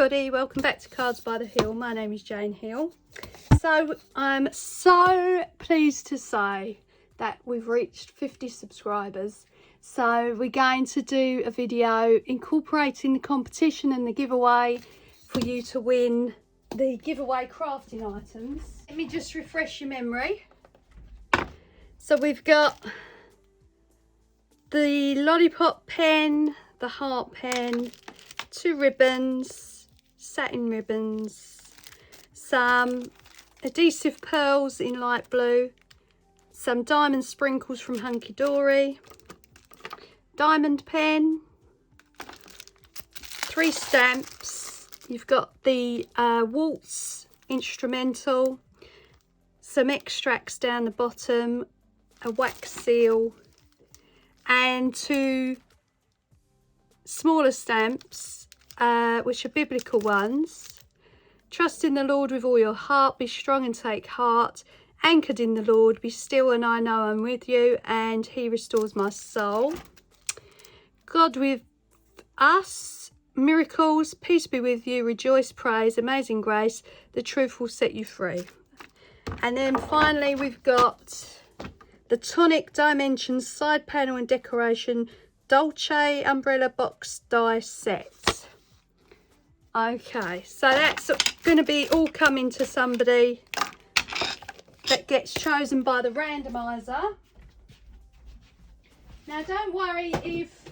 everybody, welcome back to Cards by the Hill. My name is Jane Hill. So I'm so pleased to say that we've reached 50 subscribers. So we're going to do a video incorporating the competition and the giveaway for you to win the giveaway crafting items. Let me just refresh your memory. So we've got the lollipop pen, the heart pen, 2 ribbons, satin ribbons, some adhesive pearls in light blue, some diamond sprinkles from Hunky Dory, diamond pen, 3 stamps. You've got the waltz instrumental, some extracts down the bottom, a wax seal, and 2 smaller stamps, which are biblical ones. Trust in the Lord with all your heart, be strong and take heart, anchored in the Lord, be still and I know I'm with you, and he restores my soul. God with us, miracles, peace be with you, rejoice, praise, amazing grace, the truth will set you free. And then finally we've got the Tonic Dimensions side panel and decoration Dolce umbrella box die set. Okay, so that's going to be all coming to somebody that gets chosen by the randomiser. Now don't worry if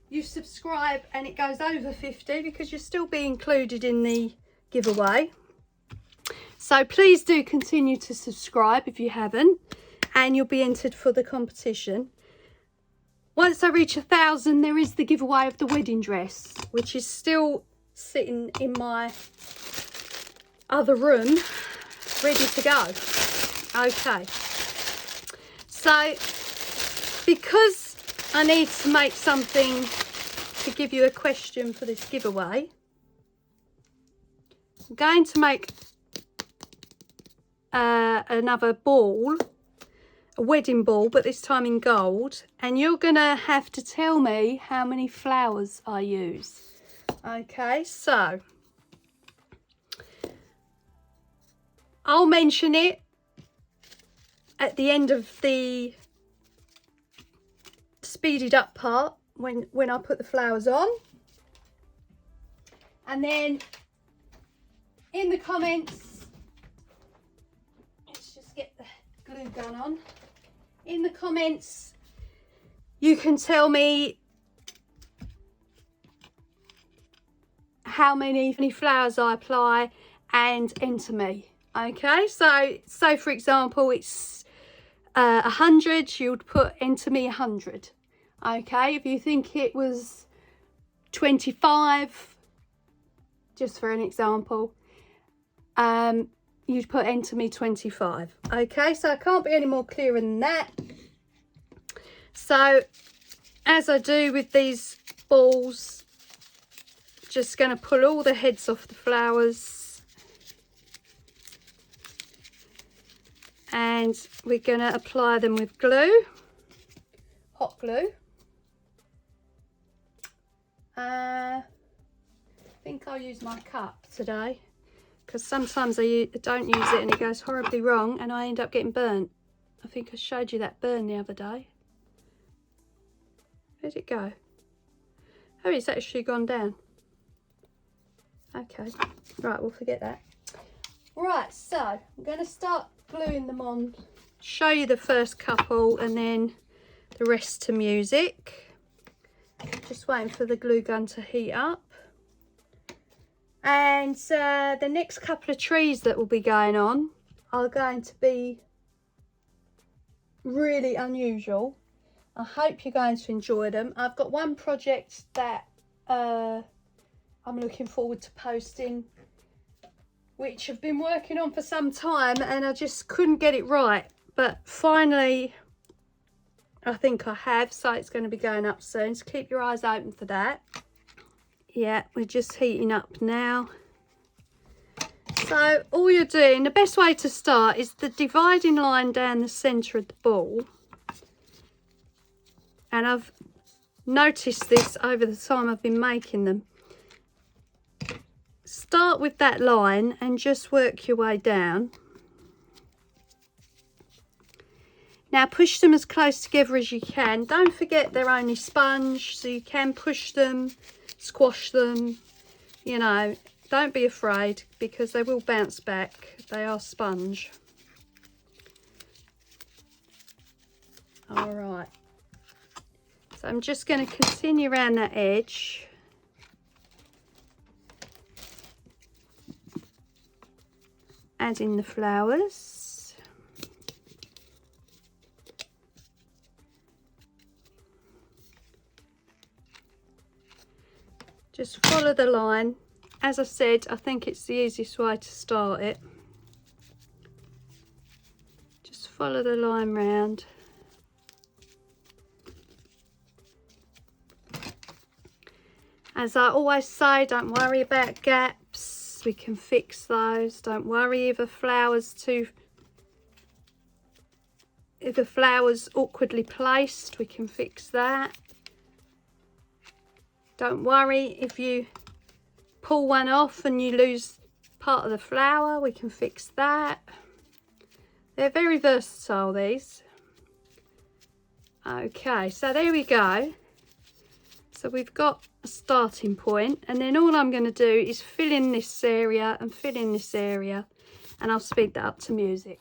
you subscribe and it goes over 50, because you'll still be included in the giveaway. So please do continue to subscribe if you haven't, and you'll be entered for the competition. Once I reach 1,000, there is the giveaway of the wedding dress, which is still sitting in my other room, ready to go. Okay. So, because I need to make something to give you a question for this giveaway, I'm going to make another ball, a wedding ball, but this time in gold, and you're gonna have to tell me how many flowers I use. Okay, so I'll mention it at the end of the speeded up part when I put the flowers on, and then in the comments, let's just get the glue gun on. In the comments, you can tell me how many flowers I apply and enter me. Okay, so for example, it's 100, you'd put enter me 100. Okay, if you think it was 25, just for an example, you'd put enter me 25. Okay, so I can't be any more clearer than that. So as I do with these balls, just going to pull all the heads off the flowers, and we're going to apply them with glue, hot glue. I think I'll use my cup today, because sometimes I don't use it and it goes horribly wrong and I end up getting burnt. I think I showed you that burn the other day. Where'd it go? Oh, it's actually gone down. Okay, right, we'll forget that. Right, so I'm going to start gluing them on, show you the first couple and then the rest to music. Just waiting for the glue gun to heat up. And the next couple of trees that will be going on are going to be really unusual. I hope you're going to enjoy them. I've got one project that I'm looking forward to posting, which I've been working on for some time and I just couldn't get it right. But finally, I think I have, so it's going to be going up soon. So keep your eyes open for that. Yeah, we're just heating up now. So all you're doing, the best way to start is the dividing line down the centre of the ball. And I've noticed this over the time I've been making them. start with that line and just work your way down. Now push them as close together as you can. Don't forget they're only sponge, so you can push them, squash them, you know, don't be afraid because they will bounce back. They are sponge. All right, so I'm just going to continue around that edge. Add in the flowers. Just follow the line. As I said, I think it's the easiest way to start it. Just follow the line round. As I always say, don't worry about gaps. We can fix those. Don't worry if a flower's awkwardly placed, we can fix that. Don't worry if you pull one off and you lose part of the flower, we can fix that. They're very versatile, these. Okay, so there we go. So we've got a starting point, and then all I'm going to do is fill in this area and fill in this area, and I'll speed that up to music.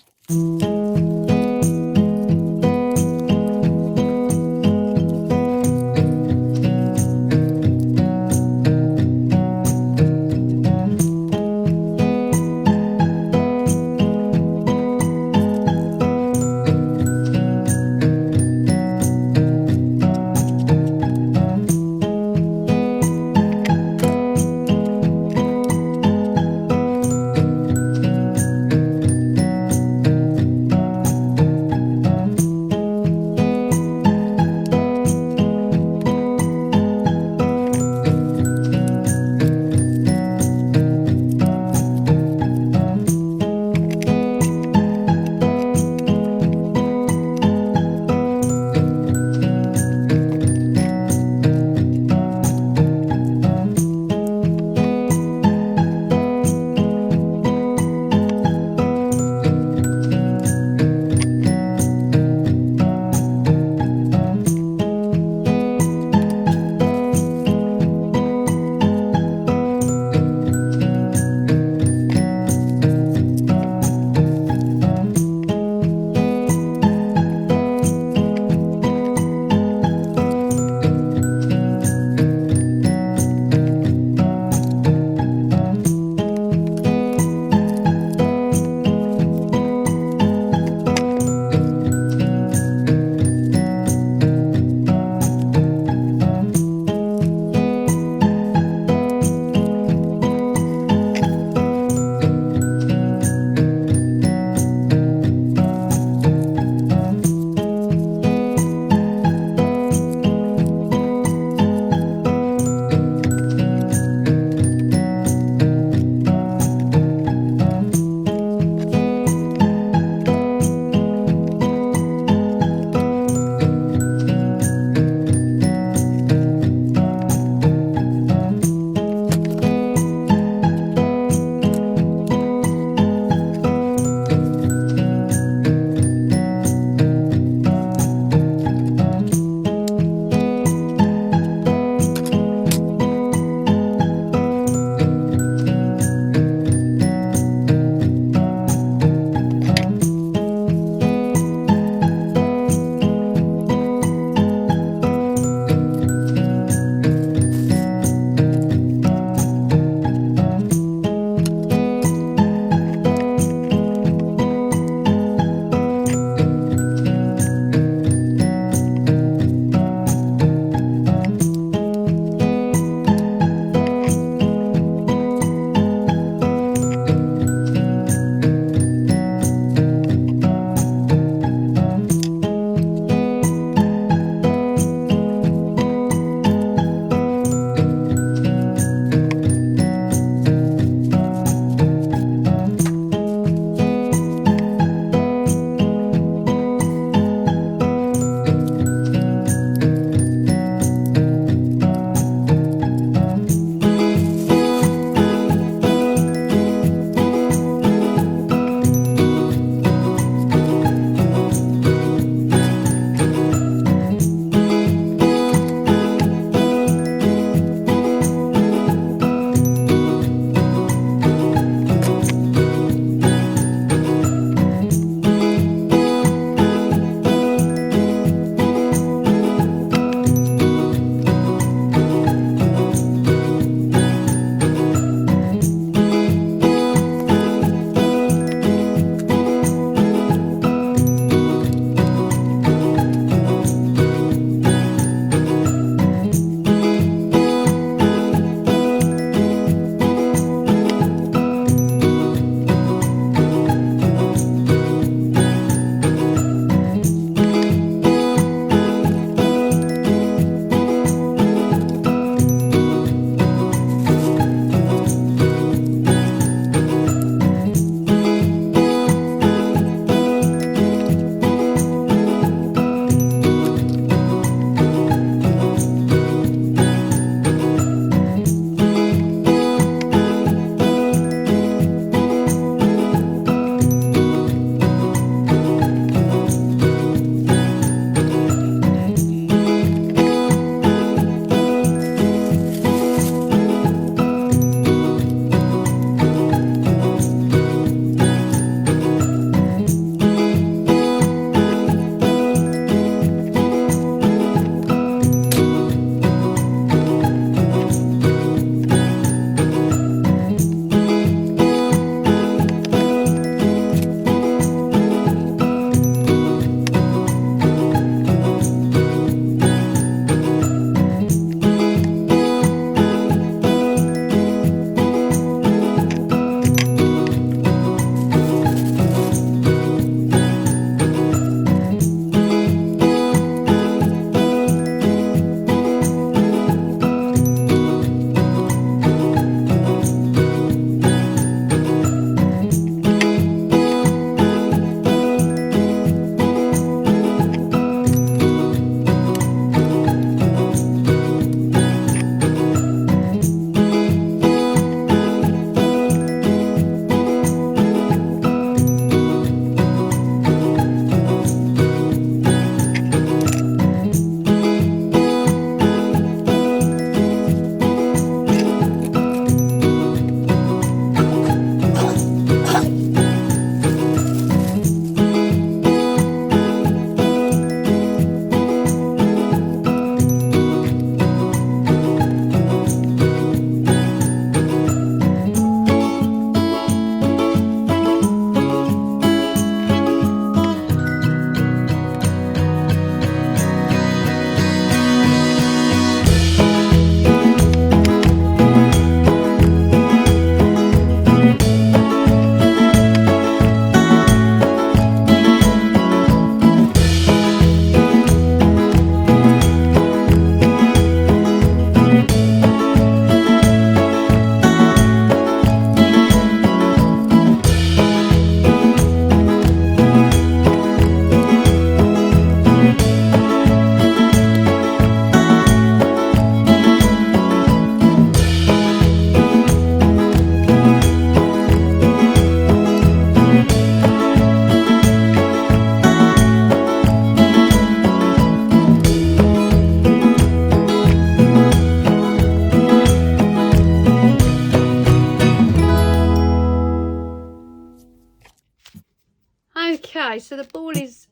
Okay, so the ball is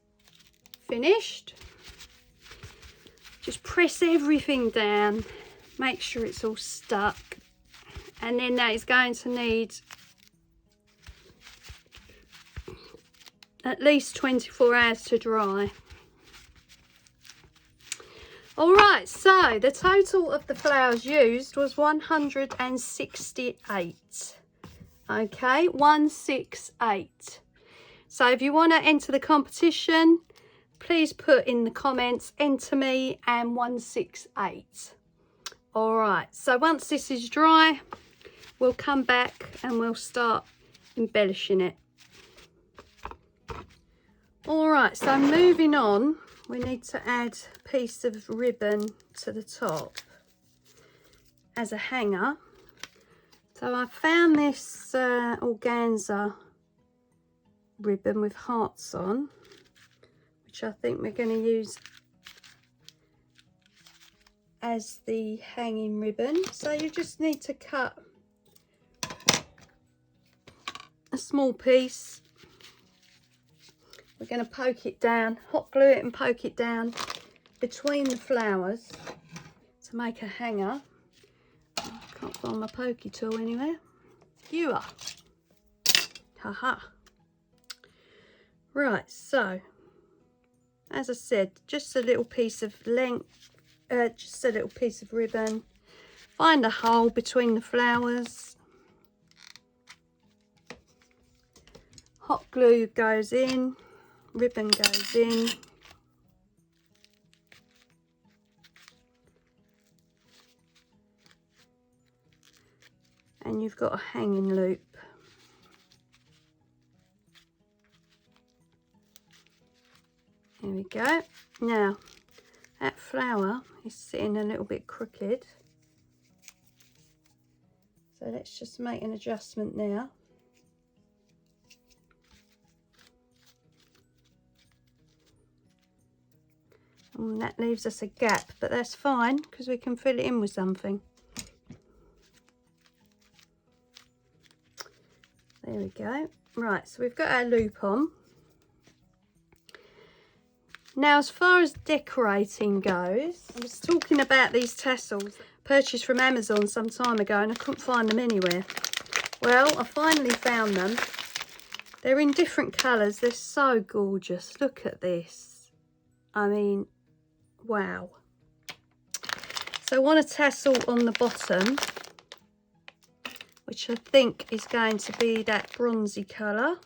finished. Just press everything down, make sure it's all stuck, and then that is going to need at least 24 hours to dry. Alright, so the total of the flowers used was 168. Okay, 168. So if you want to enter the competition, please put in the comments, enter me and 168. Alright, so once this is dry, we'll come back and we'll start embellishing it. Alright, so moving on, we need to add a piece of ribbon to the top as a hanger. So I found this organza ribbon with hearts on, which I think we're going to use as the hanging ribbon. So you just need to cut a small piece. We're going to poke it down, hot glue it and poke it down between the flowers to make a hanger. I can't find my pokey tool anywhere. Skewer. Haha. Right, so as I said, just a little piece of length, just a little piece of ribbon. Find a hole between the flowers. Hot glue goes in. Ribbon goes in, and you've got a hanging loop. There we go. Now that flower is sitting a little bit crooked, so let's just make an adjustment now. And that leaves us a gap, but that's fine because we can fill it in with something. There we go. Right, so we've got our loop on. Now, as far as decorating goes, I was talking about these tassels purchased from Amazon some time ago and I couldn't find them anywhere. Well, I finally found them. They're in different colours. They're so gorgeous. Look at this. I mean, wow. So I want a tassel on the bottom, which I think is going to be that bronzy colour.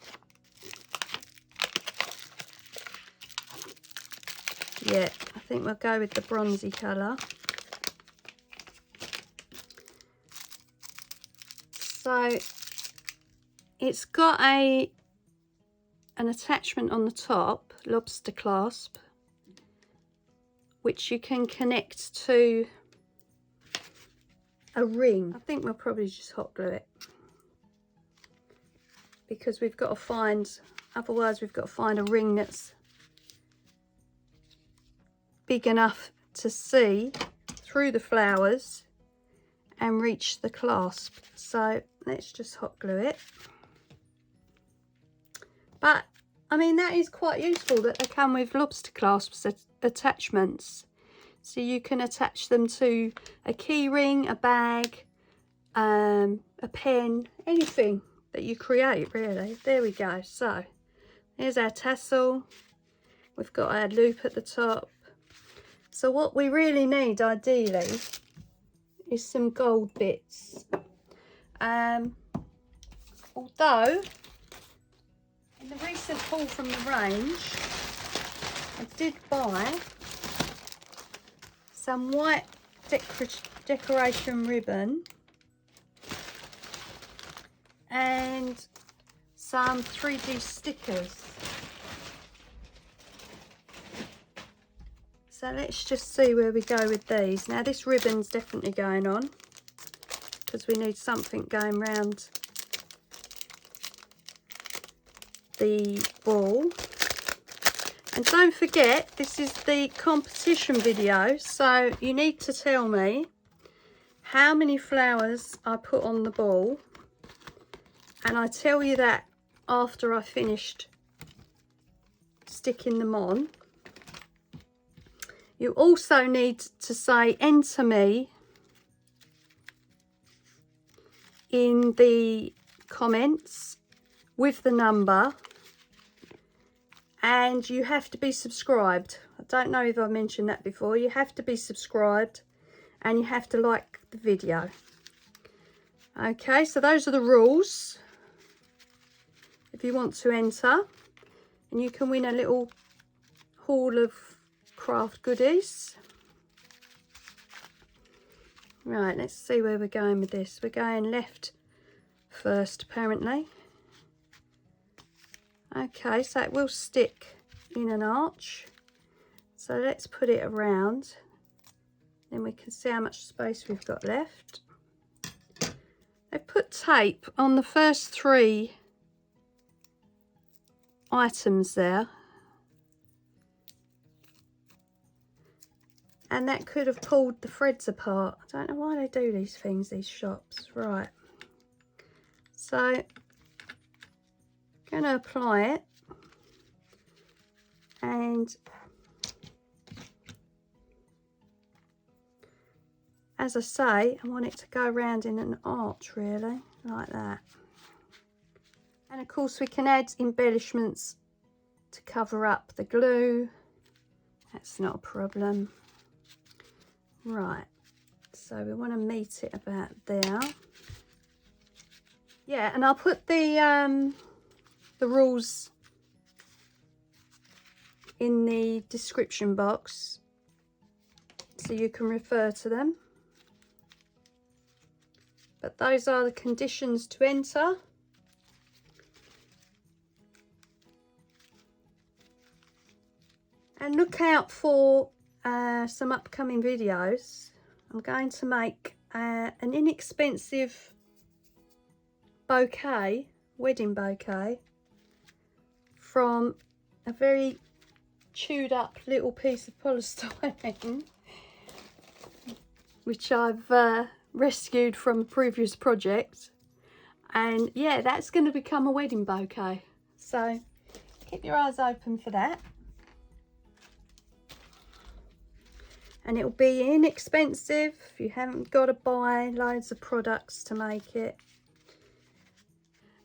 Yeah, I think we'll go with the bronzy colour. So it's got an attachment on the top, lobster clasp, which you can connect to a ring. I think we'll probably just hot glue it because we've got to find, otherwise we've got to find a ring that's big enough to see through the flowers and reach the clasp. So let's just hot glue it. But I mean, that is quite useful that they come with lobster clasps attachments, so you can attach them to a key ring, a bag, a pen, anything that you create really. There we go. So here's our tassel. We've got our loop at the top. So what we really need ideally is some gold bits. Although in the recent haul from the range, I did buy some white decoration ribbon and some 3D stickers. So let's just see where we go with these. Now this ribbon's definitely going on because we need something going round the ball. And don't forget, this is the competition video, so you need to tell me how many flowers I put on the ball, and I tell you that after I finished sticking them on. You also need to say enter me in the comments with the number, and you have to be subscribed. I don't know if I mentioned that before. You have to be subscribed and you have to like the video. Okay, so those are the rules if you want to enter, and you can win a little haul of craft goodies. Right, let's see where we're going with this. We're going left first, apparently. Okay, so it will stick in an arch. So let's put it around. Then we can see how much space we've got left. They've put tape on the first 3 items there. And that could have pulled the threads apart. I don't know why they do these things, these shops. Right. So, I'm going to apply it. And as I say, I want it to go around in an arch, really, like that. And of course, we can add embellishments to cover up the glue. That's not a problem. Right, so we want to meet it about there. Yeah, and I'll put the rules in the description box so you can refer to them. But those are the conditions to enter. And look out for some upcoming videos. I'm going to make an inexpensive bouquet, wedding bouquet, from a very chewed up little piece of polystyrene, which I've rescued from a previous project. And yeah, that's going to become a wedding bouquet. So keep your eyes open for that. And it'll be inexpensive. You haven't got to buy loads of products to make it.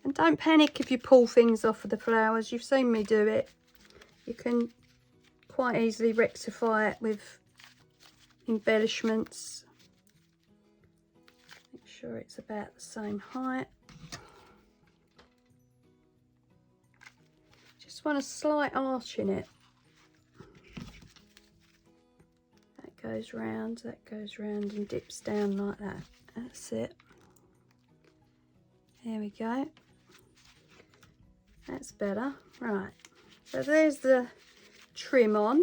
And don't panic if you pull things off of the flowers. You've seen me do it. You can quite easily rectify it with embellishments. Make sure it's about the same height. Just want a slight arch in it. Goes round, that goes round and dips down like that. That's it. There we go. That's better. Right, so there's the trim on.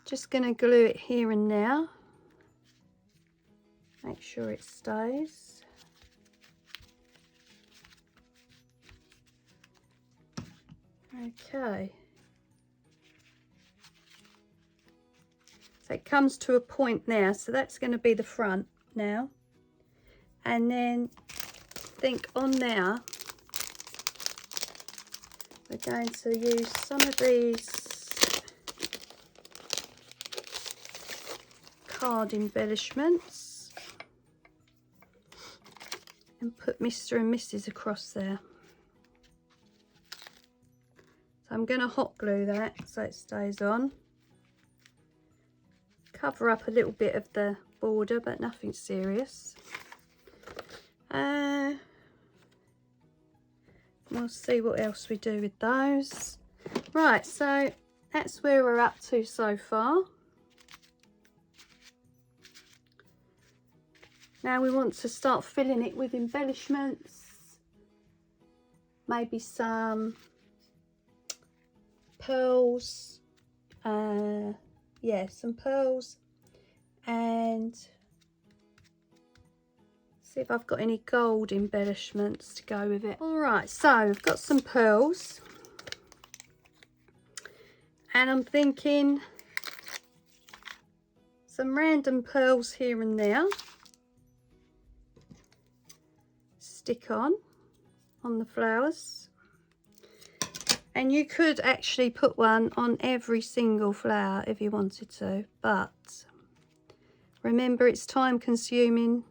Just going to glue it here and now. Make sure it stays. Okay. So it comes to a point now, so that's going to be the front now. And then I think on there we're going to use some of these card embellishments and put Mr. and Mrs. across there. So I'm going to hot glue that so it stays on. Cover up a little bit of the border, but nothing serious. We'll see what else we do with those. Right, so that's where we're up to so far. Now we want to start filling it with embellishments. Maybe some pearls. Yeah, some pearls, and see if I've got any gold embellishments to go with it. All right, so I've got some pearls, and I'm thinking some random pearls here and there. Stick on the flowers. And you could actually put one on every single flower if you wanted to, but remember it's time consuming,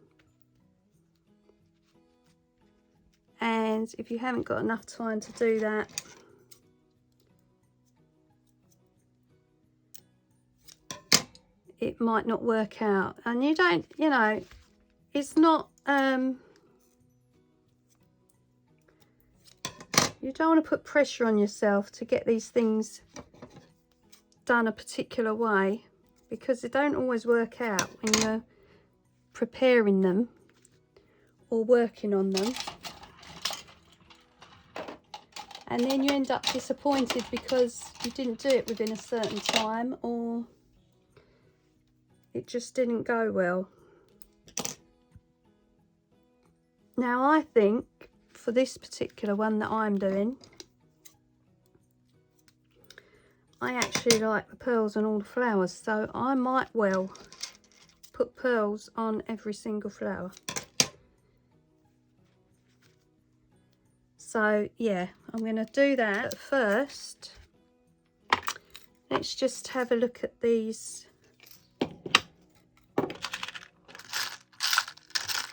and if you haven't got enough time to do that, it might not work out. And you don't, you know, it's not you don't want to put pressure on yourself to get these things done a particular way, because they don't always work out when you're preparing them or working on them, and then you end up disappointed because you didn't do it within a certain time, or it just didn't go well. Now I think for this particular one that I'm doing, I actually like the pearls on all the flowers, so I might well put pearls on every single flower. So yeah, I'm going to do that. But first, let's just have a look at these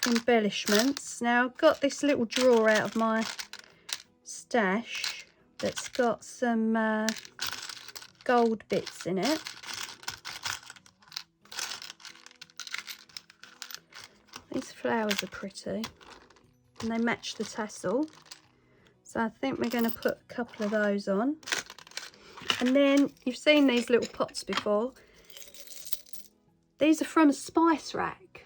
embellishments. Now I've got this little drawer out of my stash that's got some gold bits in it. These flowers are pretty and they match the tassel, so I think we're going to put a couple of those on. And then you've seen these little pots before. These are from a spice rack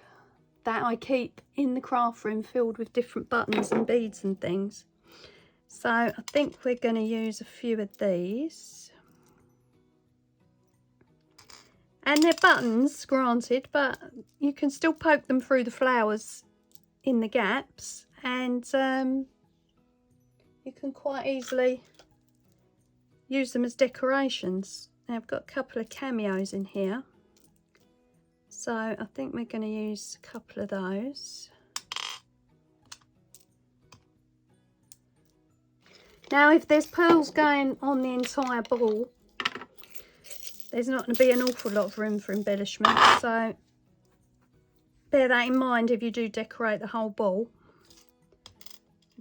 that I keep in the craft room, filled with different buttons and beads and things. So I think we're going to use a few of these. And they're buttons, granted, but you can still poke them through the flowers in the gaps, and you can quite easily use them as decorations. Now I've got a couple of cameos in here, so I think we're going to use a couple of those. Now if there's pearls going on the entire ball, there's not going to be an awful lot of room for embellishment, so bear that in mind if you do decorate the whole ball.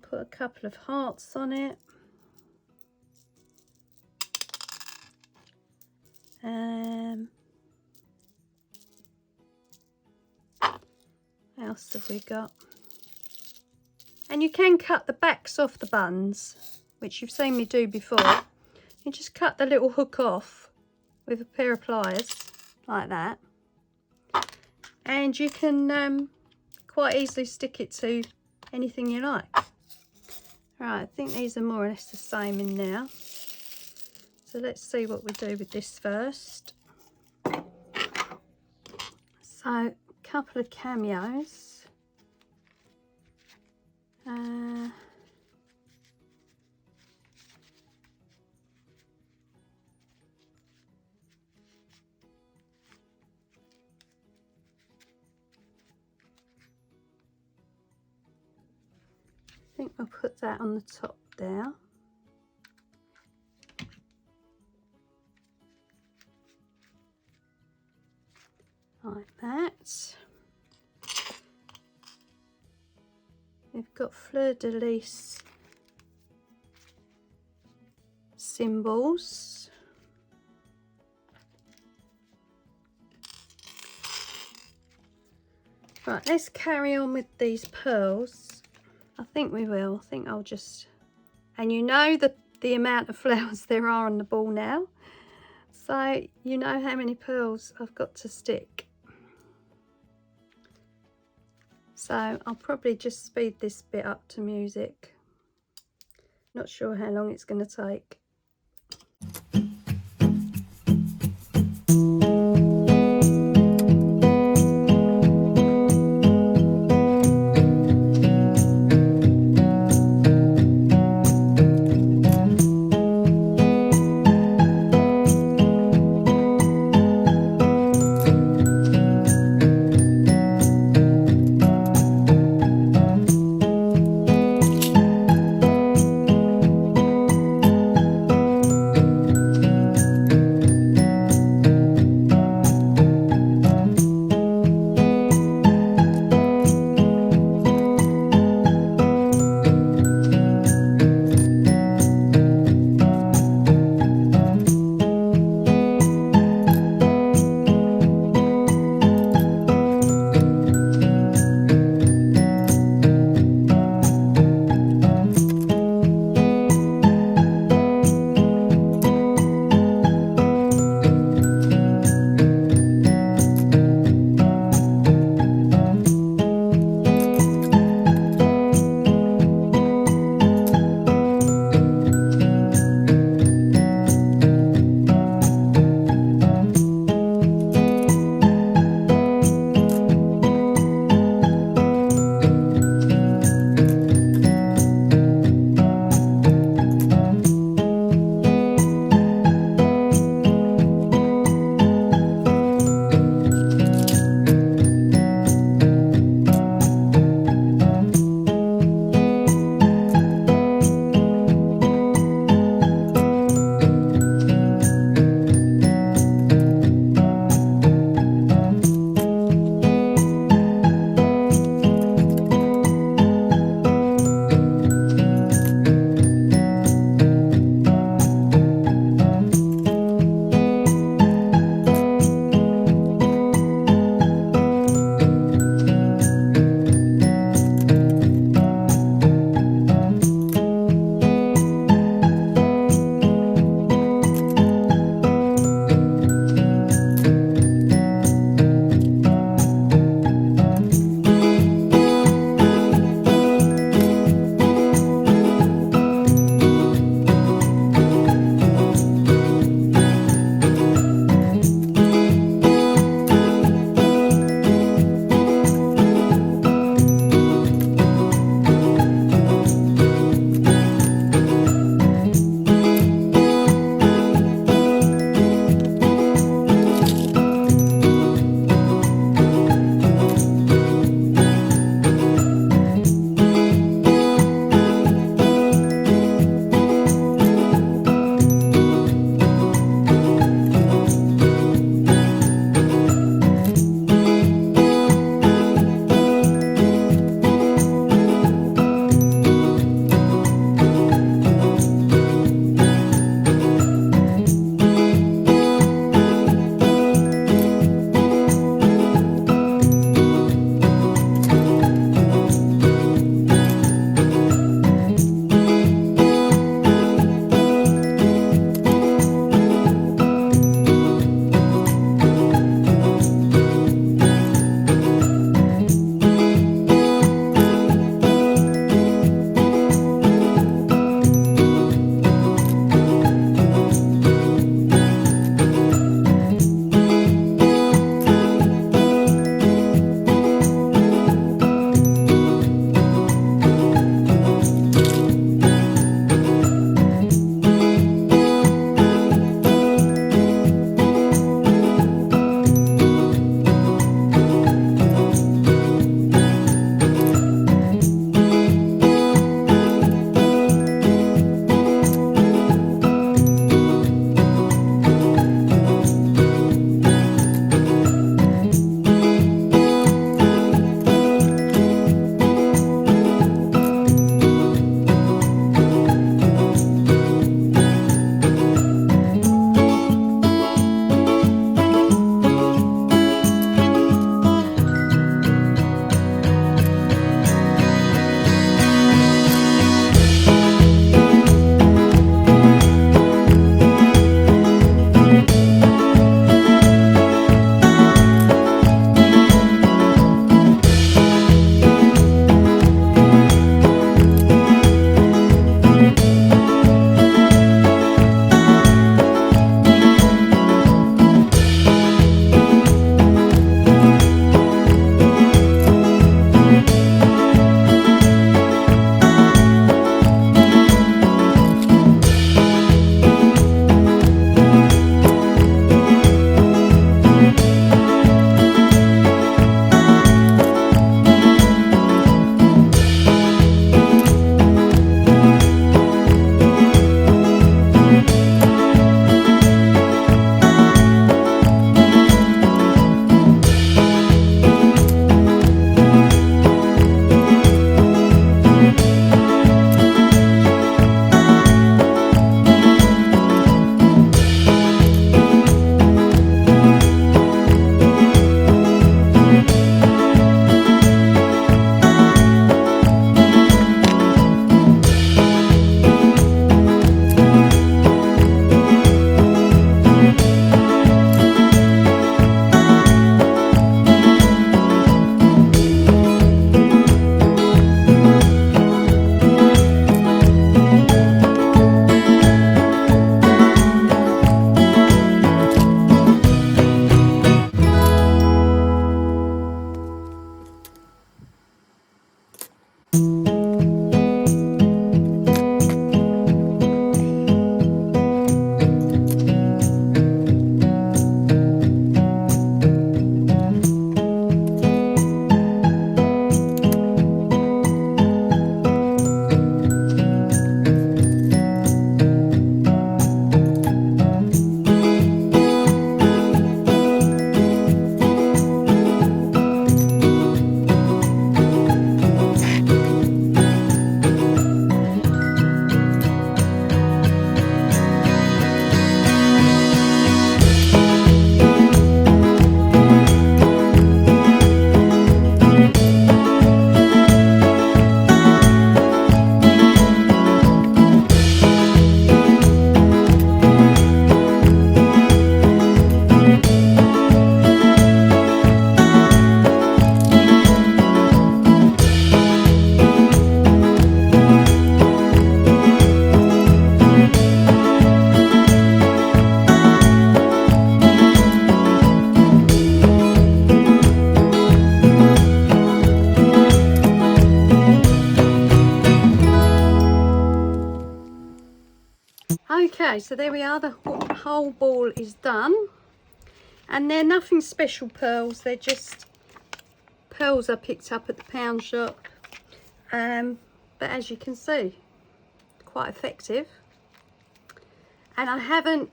Put a couple of hearts on it. What else have we got? And you can cut the backs off the buttons, which you've seen me do before. You just cut the little hook off with a pair of pliers like that, and you can quite easily stick it to anything you like. Right, I think these are more or less the same in now, so let's see what we do with this first. So a couple of cameos. I think we'll put that on the top there. Like that. We've got fleur-de-lis symbols. Right, let's carry on with these pearls. I think we will. I think I'll just... And you know the amount of flowers there are on the ball now. So you know how many pearls I've got to stick. So I'll probably just speed this bit up to music. Not sure how long it's going to take. Okay, so there we are, the whole ball is done. And they're nothing special pearls, they're just pearls I picked up at the pound shop. But as you can see, quite effective. And I haven't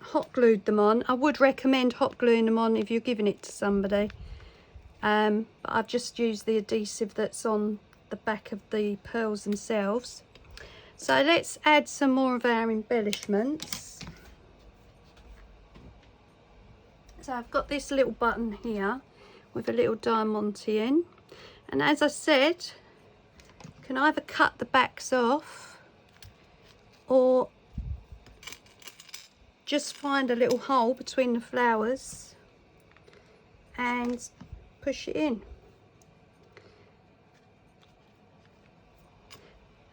hot glued them on. I would recommend hot gluing them on if you're giving it to somebody. But I've just used the adhesive that's on the back of the pearls themselves. So let's add some more of our embellishments. So I've got this little button here with a little diamante in, and as I said, you can either cut the backs off or just find a little hole between the flowers and push it in.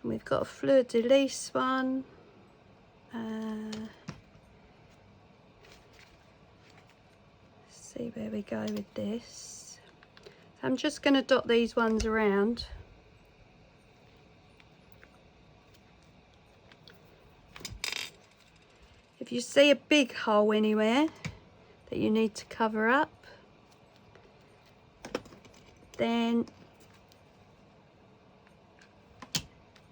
And we've got a fleur de lis one. See where we go with this. I'm just going to dot these ones around. If you see a big hole anywhere that you need to cover up, then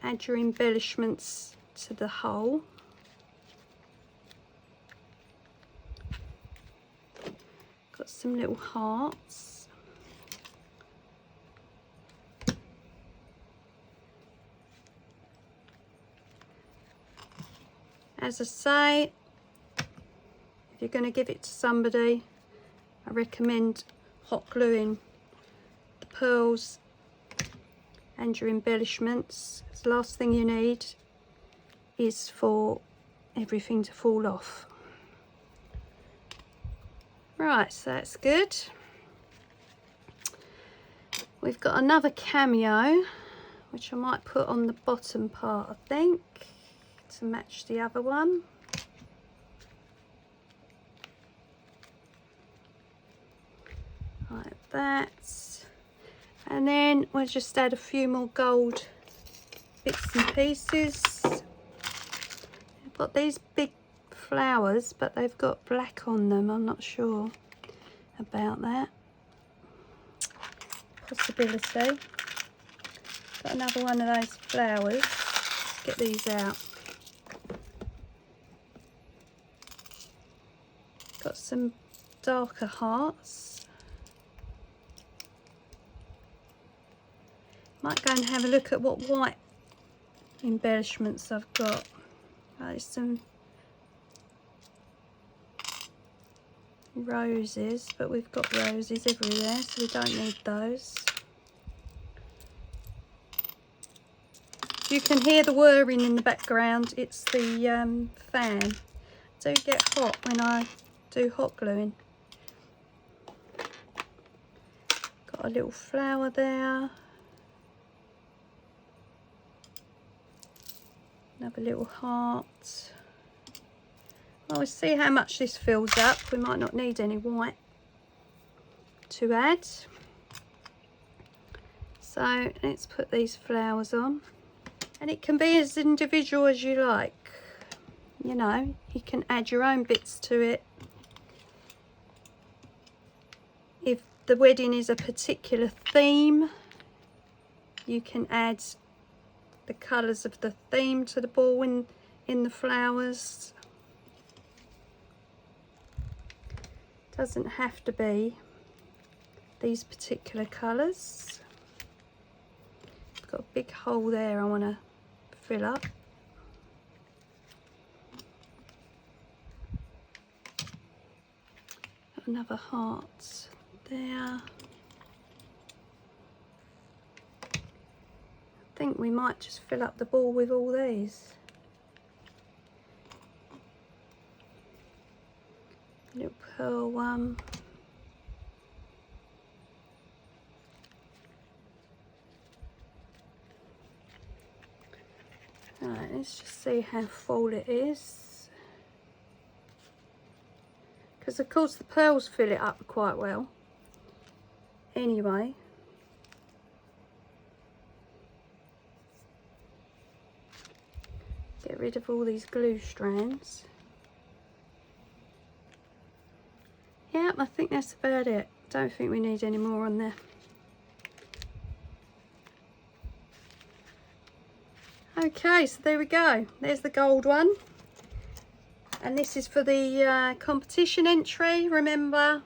add your embellishments to the hole. Got some little hearts. As I say, if you're going to give it to somebody, I recommend hot gluing the pearls and your embellishments. The last thing you need is for everything to fall off. Right, so that's good. We've got another cameo, which I might put on the bottom part, I think, to match the other one. Like that. And then we'll just add a few more gold bits and pieces. I've got these big flowers, but they've got black on them. I'm not sure about that. Possibility. Got another one of those flowers. Let's get these out. Got some darker hearts. Might go and have a look at what white embellishments I've got. There's some roses, but we've got roses everywhere, so we don't need those. You can hear the whirring in the background. It's the fan. I do get hot when I do hot gluing. Got a little flower there. Another little heart. Well, we'll see how much this fills up. We might not need any white to add. So let's put these flowers on. And it can be as individual as you like. You know, you can add your own bits to it. If the wedding is a particular theme, you can add the colours of the theme to the ball in the flowers. Doesn't have to be these particular colours. I've got a big hole there I want to fill up. Got another heart there. I think we might just fill up the ball with all these. Little pearl one. Right, let's just see how full it is. Because of course the pearls fill it up quite well. Anyway. Get Get rid of all these glue strands. Yeah, I think that's about it. Don't think we need any more on there. Okay, so there we go. There's the gold one. And this is for the competition entry. Remember,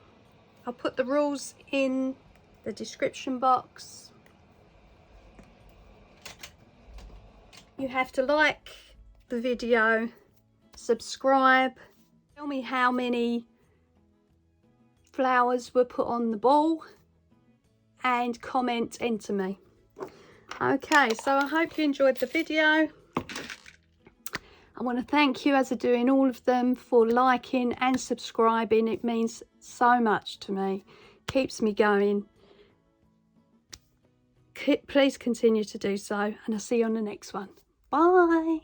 I'll put the rules in the description box. You have to like the video, subscribe, tell me how many flowers were put on the ball, and comment enter me. Okay, so I hope you enjoyed the video. I want to thank you, as I do in all of them, for liking and subscribing. It means so much to me, keeps me going. Please continue to do so, and I'll see you on the next one. Bye.